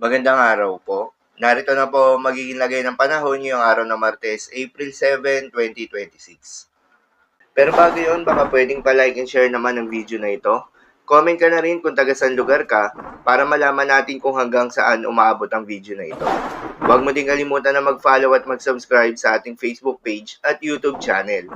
Magandang araw po. Narito na po magiging lagay ng panahon ngayong araw ng Martes, April 7, 2026. Pero bago yun, baka pwedeng pa-like and share naman ang video na ito. Comment ka na rin kung taga saan lugar ka para malaman natin kung hanggang saan umaabot ang video na ito. Huwag mo din kalimutan na mag-follow at mag-subscribe sa ating Facebook page at YouTube channel.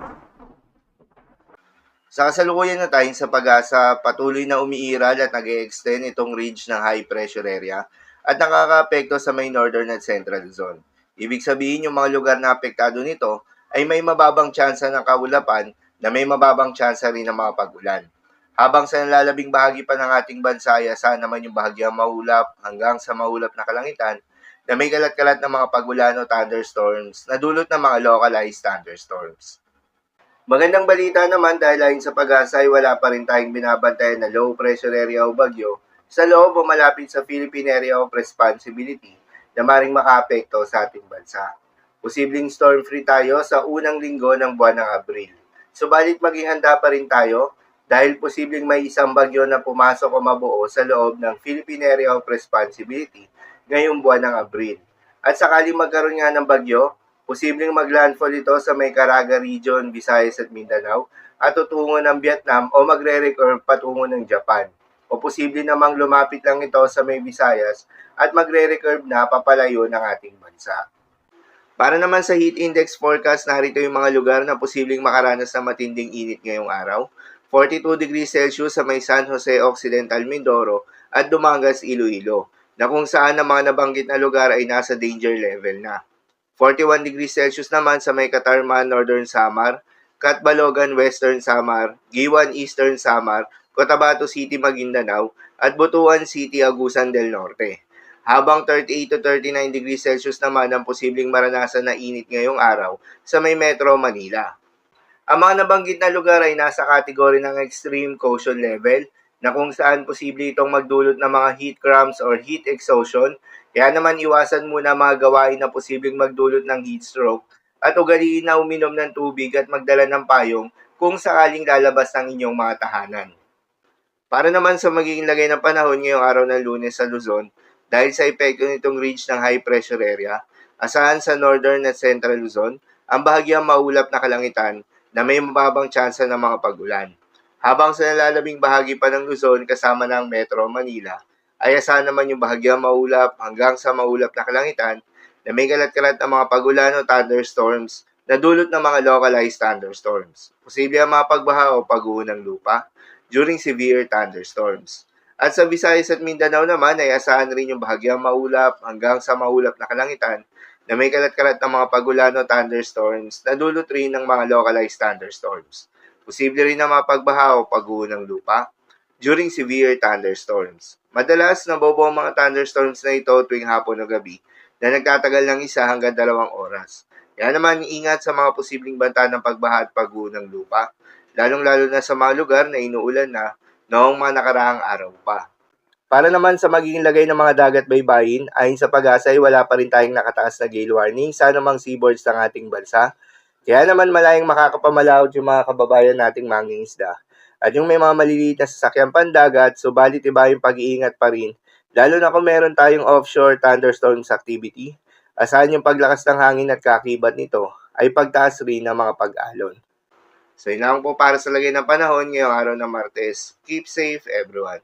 Sa kasalukuyan na tayo sa pag-asa, patuloy na umiiral at nag-e-extend itong ridge ng high pressure area at nakakaapekto sa may northern at central zone. Ibig sabihin yung mga lugar na apektado nito ay may mababang tsansa ng kaulapan na may mababang tsansa rin ng mga pag-ulan. Habang sa nalalabing bahagi pa ng ating bansa ay asahan naman yung bahagyang maulap hanggang sa maulap na kalangitan na may kalat-kalat ng mga pag-ulan o thunderstorms na dulot ng mga localized thunderstorms. Magandang balita naman dahil ayon sa pag-asa ay wala pa rin tayong binabantayan na low pressure area o bagyo sa loob o malapit sa Philippine Area of Responsibility na maring makaapekto sa ating bansa. Posibleng storm-free tayo sa unang linggo ng buwan ng Abril. Subalit maging handa pa rin tayo dahil posibleng may isang bagyo na pumasok o mabuo sa loob ng Philippine Area of Responsibility ngayong buwan ng Abril. At sakaling magkaroon nga ng bagyo, posibleng maglandfall ito sa may Caraga Region, Visayas at Mindanao at tutungo ng Vietnam o magre-recurve patungo ng Japan. O posible namang lumapit lang ito sa may Visayas at magre-recurve na papalayo ng ating bansa. Para naman sa heat index forecast, narito yung mga lugar na posibleng makaranas ng matinding init ngayong araw. 42 degrees Celsius sa may San Jose Occidental, Mindoro at Dumangas, Iloilo, na kung saan ang mga nabanggit na lugar ay nasa danger level na. 41 degrees Celsius naman sa may Catarman, Northern Samar, Catbalogan, Western Samar, Giwan, Eastern Samar, Cotabato City, Maguindanao, at Butuan City, Agusan del Norte. Habang 38 to 39 degrees Celsius naman ang posibleng maranasan na init ngayong araw sa may Metro Manila. Ang mga nabanggit na lugar ay nasa kategory ng extreme caution level na kung saan posible itong magdulot ng mga heat cramps or heat exhaustion. Kaya naman iwasan muna mga gawain na posibleng magdulot ng heat stroke at ugaliin na uminom ng tubig at magdala ng payong kung sakaling lalabas ng inyong mga tahanan. Para naman sa magiging lagay ng panahon ngayong araw ng Lunes sa Luzon, dahil sa epekto nitong ridge ng high pressure area, asahan sa northern at central Luzon ang bahagyang maulap na kalangitan na may mababang tsansa ng mga pag-ulan. Habang sa nalalabing bahagi pa ng Luzon kasama ng Metro Manila, ay asahan naman yung bahagyang maulap hanggang sa maulap na kalangitan na may kalat-kalat ng mga pag-ulan o thunderstorms na dulot ng mga localized thunderstorms. Posible ang mga pagbaha o pag-uho ng lupa during severe thunderstorms. At sa Visayas at Mindanao naman ay asahan rin yung bahagyang maulap hanggang sa maulap na kalangitan na may kalat-kalat ng mga pag-ulan o thunderstorms na dulot rin ng mga localized thunderstorms. Posible rin ang mga pagbaha o pag-uho ng lupa during severe thunderstorms. Madalas nabobo ang mga thunderstorms na ito tuwing hapon o gabi na nagtatagal ng 1 hanggang 2 oras. Kaya naman ingat sa mga posibleng banta ng pagbaha at pag-uho ng lupa, lalong-lalo na sa mga lugar na inuulan na noong mga nakaraang araw pa. Para naman sa magiging lagay ng mga dagat baybayin, ayon sa pag-asa ay wala pa rin tayong nakataas na gale warning sa anumang seaboards ng ating bansa. Kaya naman malayang makakapamalaot yung mga kababayan nating mangingisda. At yung may mga maliliit na sasakyang pandagat, subalit iba yung pag-iingat pa rin, lalo na kung meron tayong offshore thunderstorms activity, asahan yung paglakas ng hangin at kakibat nito ay pagtaas rin ng mga pag-alon. So yun lang po para sa lagay ng panahon ngayong araw ng Martes. Keep safe everyone.